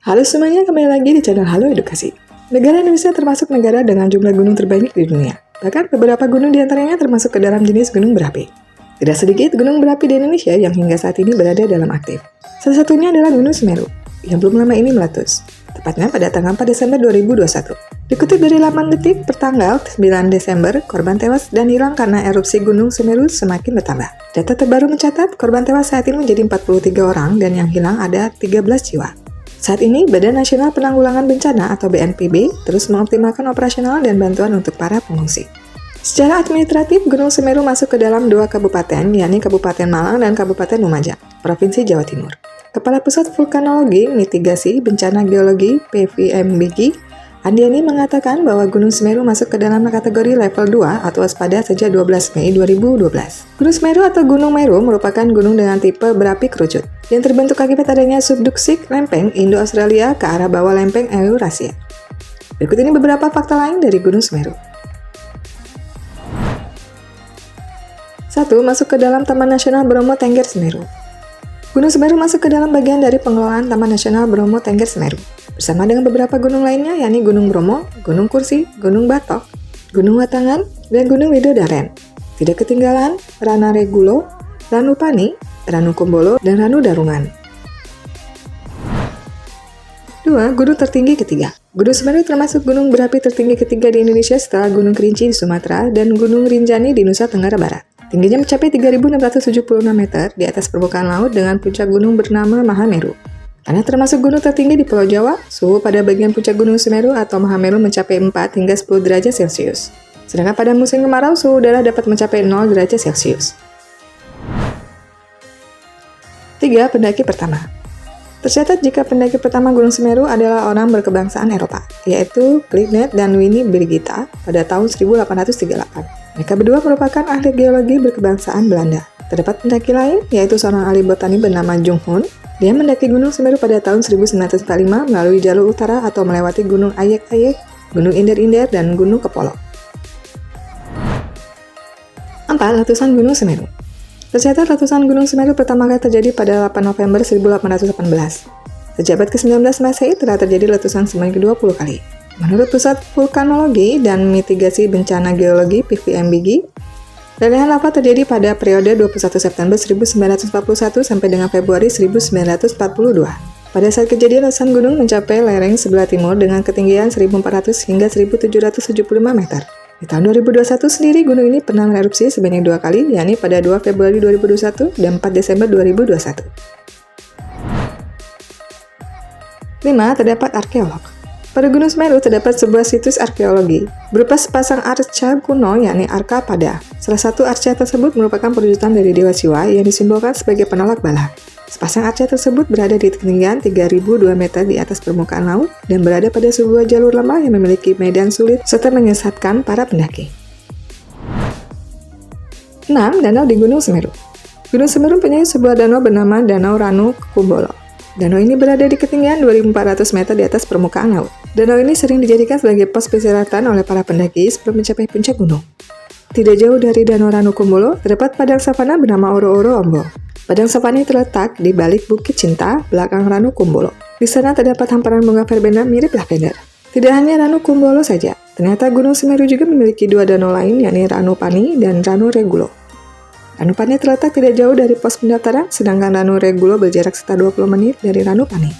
Halo semuanya, kembali lagi di channel Halo Edukasi. Negara Indonesia termasuk negara dengan jumlah gunung terbanyak di dunia. Bahkan beberapa gunung diantaranya termasuk ke dalam jenis gunung berapi. Tidak sedikit gunung berapi di Indonesia yang hingga saat ini berada dalam aktif. Salah satunya adalah Gunung Semeru, yang belum lama ini meletus. Tepatnya pada tanggal 4 Desember 2021. Dikutip dari laman Detik, pertanggal 9 Desember, korban tewas dan hilang karena erupsi Gunung Semeru semakin bertambah. Data terbaru mencatat, korban tewas saat ini menjadi 43 orang dan yang hilang ada 13 jiwa. Saat ini, Badan Nasional Penanggulangan Bencana atau BNPB terus mengoptimalkan operasional dan bantuan untuk para pengungsi. Secara administratif, Gunung Semeru masuk ke dalam 2 kabupaten, yakni Kabupaten Malang dan Kabupaten Lumajang, Provinsi Jawa Timur. Kepala Pusat Vulkanologi, Mitigasi, Bencana Geologi, PVMBG, Andiani mengatakan bahwa Gunung Semeru masuk ke dalam kategori level 2 atau waspada sejak 12 Mei 2012. Gunung Semeru atau Gunung Meru merupakan gunung dengan tipe berapi kerucut yang terbentuk akibat adanya subduksi lempeng Indo-Australia ke arah bawah lempeng Eurasia. Berikut ini beberapa fakta lain dari Gunung Semeru. 1. Masuk ke dalam Taman Nasional Bromo Tengger Semeru. Gunung Semeru masuk ke dalam bagian dari pengelolaan Taman Nasional Bromo Tengger Semeru, bersama dengan beberapa gunung lainnya yakni Gunung Bromo, Gunung Kursi, Gunung Batok, Gunung Watangan, dan Gunung Widodaren. Tidak ketinggalan Rana Regulo, Ranu Pani, Ranu Kumbolo, dan Ranu Darungan. 2. Gunung tertinggi ketiga. Gunung Semeru termasuk gunung berapi tertinggi ketiga di Indonesia setelah Gunung Kerinci di Sumatera dan Gunung Rinjani di Nusa Tenggara Barat. Tingginya mencapai 3.676 meter di atas permukaan laut dengan puncak gunung bernama Mahameru. Karena termasuk gunung tertinggi di Pulau Jawa, suhu pada bagian puncak Gunung Semeru atau Mahameru mencapai 4 hingga 10 derajat Celcius. Sedangkan pada musim kemarau, suhu udara dapat mencapai 0 derajat Celcius. 3. Pendaki pertama. Tercatat jika pendaki pertama Gunung Semeru adalah orang berkebangsaan Eropa, yaitu Kliknet dan Winnie Brigita pada tahun 1838. Mereka berdua merupakan ahli geologi berkebangsaan Belanda. Terdapat pendaki lain, yaitu seorang ahli botani bernama Jung Hoon. Dia mendaki Gunung Semeru pada tahun 1945 melalui jalur utara atau melewati Gunung Ayek-Ayek, Gunung Inder-Inder, dan Gunung Kepolok. 4. Letusan Gunung Semeru. Tercatat letusan Gunung Semeru pertama kali terjadi pada 8 November 1818. Sejak abad ke-19 Masehi telah terjadi letusan sebanyak 20 kali. Menurut Pusat Vulkanologi dan Mitigasi Bencana Geologi (PVMBG), lelehan lava terjadi pada periode 21 September 1941 sampai dengan Februari 1942. Pada saat kejadian, letusan gunung mencapai lereng sebelah timur dengan ketinggian 1.400 hingga 1.775 meter. Di tahun 2021 sendiri, gunung ini pernah erupsi sebanyak 2 kali, yakni pada 2 Februari 2021 dan 4 Desember 2021. 5. Terdapat arkeolog. Pada Gunung Semeru terdapat sebuah situs arkeologi berupa sepasang arca kuno yakni Arca Pada. Salah satu arca tersebut merupakan perwujudan dari Dewa Siwa yang disimbolkan sebagai penolak bala. Sepasang arca tersebut berada di ketinggian 3.002 meter di atas permukaan laut dan berada pada sebuah jalur lembah yang memiliki medan sulit serta menyesatkan para pendaki. 6. Danau di Gunung Semeru. Gunung Semeru mempunyai sebuah danau bernama Danau Ranu Kumbolo. Danau ini berada di ketinggian 2.400 meter di atas permukaan laut. Danau ini sering dijadikan sebagai pos peristirahatan oleh para pendaki sebelum mencapai puncak gunung. Tidak jauh dari Danau Ranu Kumbolo, terdapat padang savana bernama Oro-Oro Ombo. Padang savana ini terletak di balik Bukit Cinta, belakang Ranu Kumbolo. Di sana terdapat hamparan bunga verbena mirip lavender. Tidak hanya Ranu Kumbolo saja, ternyata Gunung Semeru juga memiliki 2 danau lain, yakni Ranu Pani dan Ranu Regulo. Ranu Pani terletak tidak jauh dari pos pendaftaran, sedangkan Ranu Regulo berjarak sekitar 20 menit dari Ranu Pani.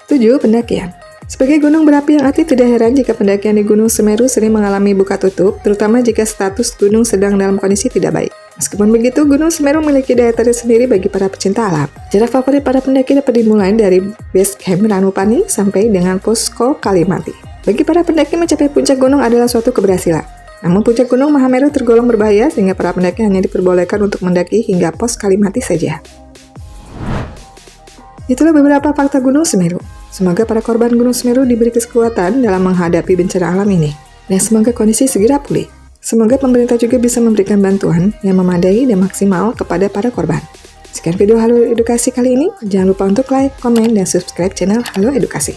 7. Pendakian. Sebagai gunung berapi yang aktif, tidak heran jika pendakian di Gunung Semeru sering mengalami buka tutup, terutama jika status gunung sedang dalam kondisi tidak baik. Meskipun begitu, Gunung Semeru memiliki daya tarik sendiri bagi para pecinta alam. Jarak favorit para pendaki dapat dimulai dari base camp Ranu Pani sampai dengan posko Kalimati. Bagi para pendaki, mencapai puncak gunung adalah suatu keberhasilan. Namun puncak gunung Mahameru tergolong berbahaya sehingga para pendaki hanya diperbolehkan untuk mendaki hingga pos Kalimati saja. Itulah beberapa fakta Gunung Semeru. Semoga para korban Gunung Semeru diberi kekuatan dalam menghadapi bencana alam ini. Dan semoga kondisi segera pulih. Semoga pemerintah juga bisa memberikan bantuan yang memadai dan maksimal kepada para korban. Sekian video Halo Edukasi kali ini. Jangan lupa untuk like, komen, dan subscribe channel Halo Edukasi.